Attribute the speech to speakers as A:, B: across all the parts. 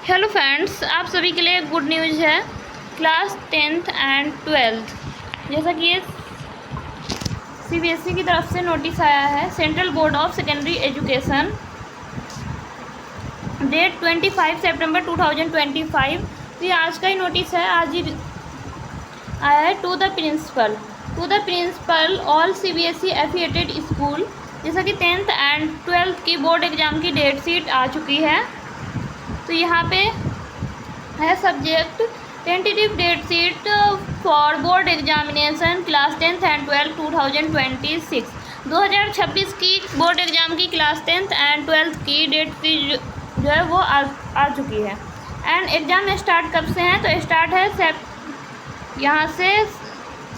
A: Hello friends, आप सभी के लिए गुड न्यूज़ है। क्लास 10th एंड 12th जैसा कि ये सीबीएसई की तरफ से नोटिस आया है, central board of secondary education, date 25 सितंबर 2025। तो ये आज का ही नोटिस है, आज ही आया है। To the principal all CBSE affiliated school, जैसा कि 10th एंड 12th की बोर्ड एग्ज़ाम की डेट शीट आ चुकी है। तो यहाँ पे है subject tentative date sheet for board examination class 10th and 12th 2026। 2026 की बोर्ड एग्ज़ाम की क्लास 10th एंड 12th की डेट शीट जो है वो आ चुकी है। एंड एग्ज़ाम स्टार्ट कब से हैं? तो स्टार्ट है यहाँ से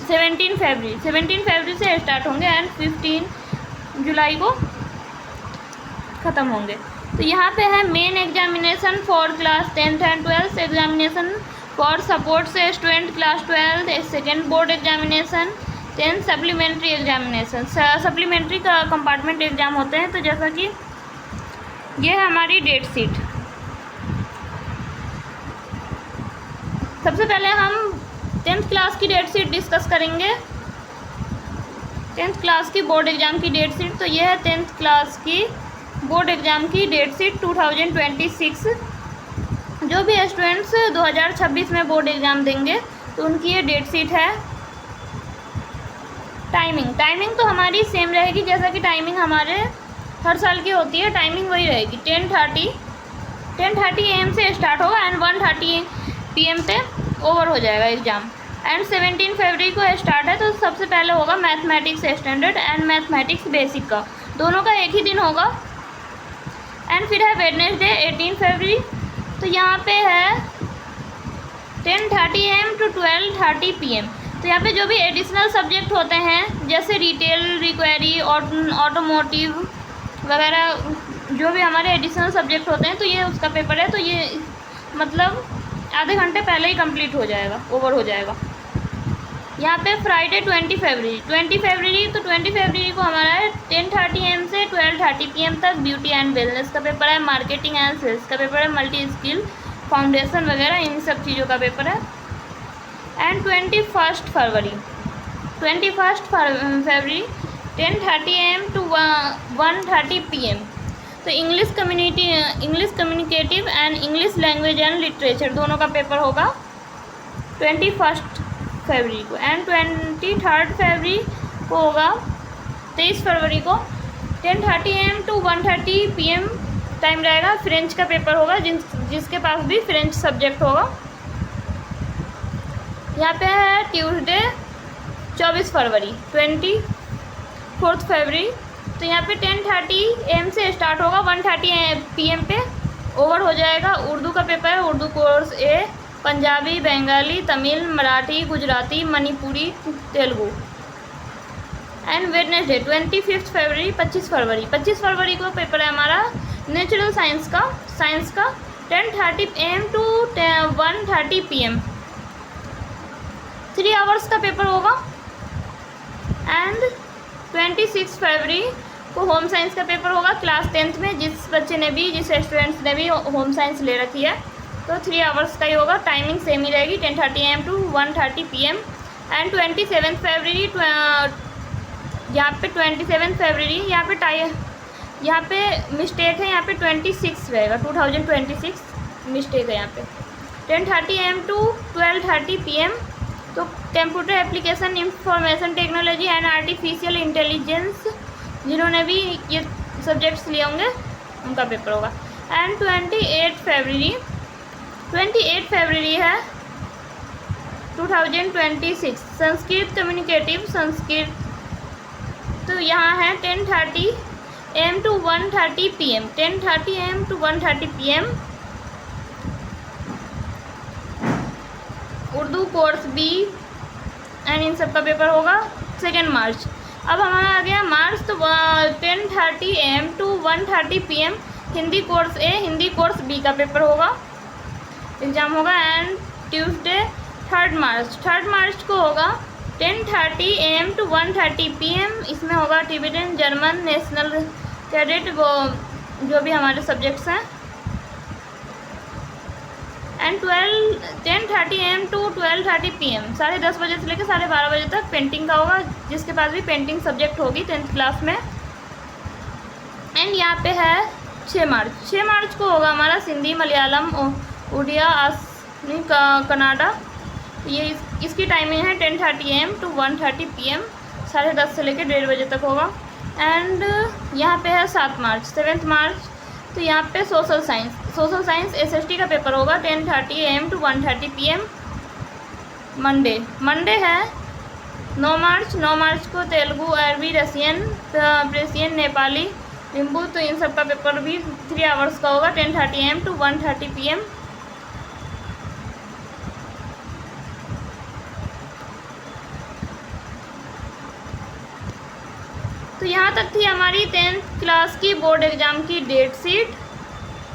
A: 17 फरवरी से स्टार्ट होंगे एंड 15 जुलाई को ख़त्म होंगे। तो यहाँ पे है main examination for class 10th and 12th, examination for support से student class 12, second board examination, 10 supplementary examination. Supplementary का कंपार्टमेंट एग्ज़ाम होते हैं। तो जैसा कि ये है हमारी डेट शीट। सबसे पहले हम 10th क्लास की डेट शीट डिस्कस करेंगे। 10th क्लास की बोर्ड एग्ज़ाम की डेट शीट। तो ये है 10th क्लास की बोर्ड एग्ज़ाम की डेट शीट 2026। जो भी स्टूडेंट्स 2026 में बोर्ड एग्ज़ाम देंगे तो उनकी ये डेट शीट है। टाइमिंग तो हमारी सेम रहेगी, जैसा कि टाइमिंग हमारे हर साल की होती है। टाइमिंग वही रहेगी, 10:30 AM से स्टार्ट होगा एंड 1:30 PM पे ओवर हो जाएगा एग्ज़ाम। एंड 17 फरवरी को स्टार्ट है। तो सबसे पहले होगा mathematics standard and mathematics basic का, दोनों का एक ही दिन होगा। एंड फिर है वेडनेसडे 18 फरवरी। तो यहाँ पे है 10:30 AM to 12:30 PM। तो यहाँ पे जो भी एडिशनल सब्जेक्ट होते हैं जैसे रिटेल, रिक्वायरी, ऑटोमोटिव वगैरह, जो भी हमारे एडिशनल सब्जेक्ट होते हैं, तो ये उसका पेपर है। तो ये मतलब आधे घंटे पहले ही कंप्लीट हो जाएगा, ओवर हो जाएगा। यहाँ पे फ्राइडे 20 फरवरी तो 20 फरवरी को हमारा है 10:30 AM से 12:30 PM तक ब्यूटी एंड वेलनेस का पेपर है, मार्केटिंग एंड सेल्स का पेपर है, मल्टी स्किल फाउंडेशन वगैरह इन सब चीज़ों का पेपर है। And 21 February 10:30 AM to 1:30 PM। तो English communicative and English language and literature दोनों का पेपर होगा 21 फरवरी को। एंड 23 फरवरी को होगा 23 फरवरी को 10:30 AM to 1:30 PM टाइम रहेगा। फ्रेंच का पेपर होगा, जिसके पास भी फ्रेंच सब्जेक्ट होगा। यहाँ पे है ट्यूसडे 24 फरवरी 24 फरवरी। तो यहाँ पे 10:30 AM से स्टार्ट होगा, 1:30 PM पे ओवर हो जाएगा। उर्दू का पेपर है, Urdu course A, Punjabi, Bengali, Tamil, Marathi, Gujarati, Manipuri, Telugu. And Wednesday 25 फरवरी को पेपर है हमारा नेचुरल साइंस का 10:30 AM to 1:30 PM 3 आवर्स का पेपर होगा। एंड 26 फरवरी को होम साइंस का पेपर होगा क्लास 10th में। जिस स्टूडेंट्स ने भी होम साइंस ले रखी है तो 3 आवर्स का ही होगा। टाइमिंग सेम ही रहेगी, 10:30 AM to 1:30 PM। एंड 27 फरवरी यहाँ पे 27 फरवरी यहाँ पे मिस्टेक है, यहाँ पे 26 रहेगा, 2026 मिस्टेक है यहाँ पे। 10:30 AM to 12:30 PM। तो computer application, information technology and artificial intelligence जिन्होंने भी ये सब्जेक्ट्स लिए होंगे उनका पेपर होगा। एंड 28 फरवरी है 2026 संस्कृत कम्युनिकेटिव संस्कृत। तो यहाँ है 10:30 AM to 1:30 PM 10:30 AM to 1:30 PM। Urdu course B and इन सब का पेपर होगा 2 मार्च। अब हमारा आ गया मार्च। तो 10:30 AM to 1:30 PM Hindi course A, Hindi course B का पेपर होगा, एग्ज़ाम होगा। एंड ट्यूसडे 3 मार्च को होगा 10:30 AM to 1:30 PM। इसमें होगा टिबेटन, जर्मन, नेशनल, कैडेट, वो जो भी हमारे सब्जेक्ट्स हैं। एंड 10:30 AM टू 12:30 PM, 10:30 बजे से लेकर 12:30 बजे तक पेंटिंग का होगा, जिसके पास भी पेंटिंग सब्जेक्ट होगी 10th क्लास में। एंड यहाँ पे है 6 मार्च को होगा हमारा सिंधी, मलयालम, उड़िया, असमी, कन्नड़ा। ये इसकी टाइमिंग है 10:30 AM टू 1:30 PM, 10:30 से लेकर 1:30 बजे तक होगा। एंड यहाँ पे है 7 मार्च, तो यहाँ पे सोशल साइंस SST का पेपर होगा 10:30 AM टू 1:30 PM। मंडे है 9 मार्च को तेलुगु, अरबी, रसियन, पर्शियन, नेपाली, लिम्बू, तो इन सब का पेपर भी 3 आवर्स का होगा 10:30 AM टू 1:30 PM। तो यहाँ तक थी हमारी 10th क्लास की बोर्ड एग्ज़ाम की डेट शीट।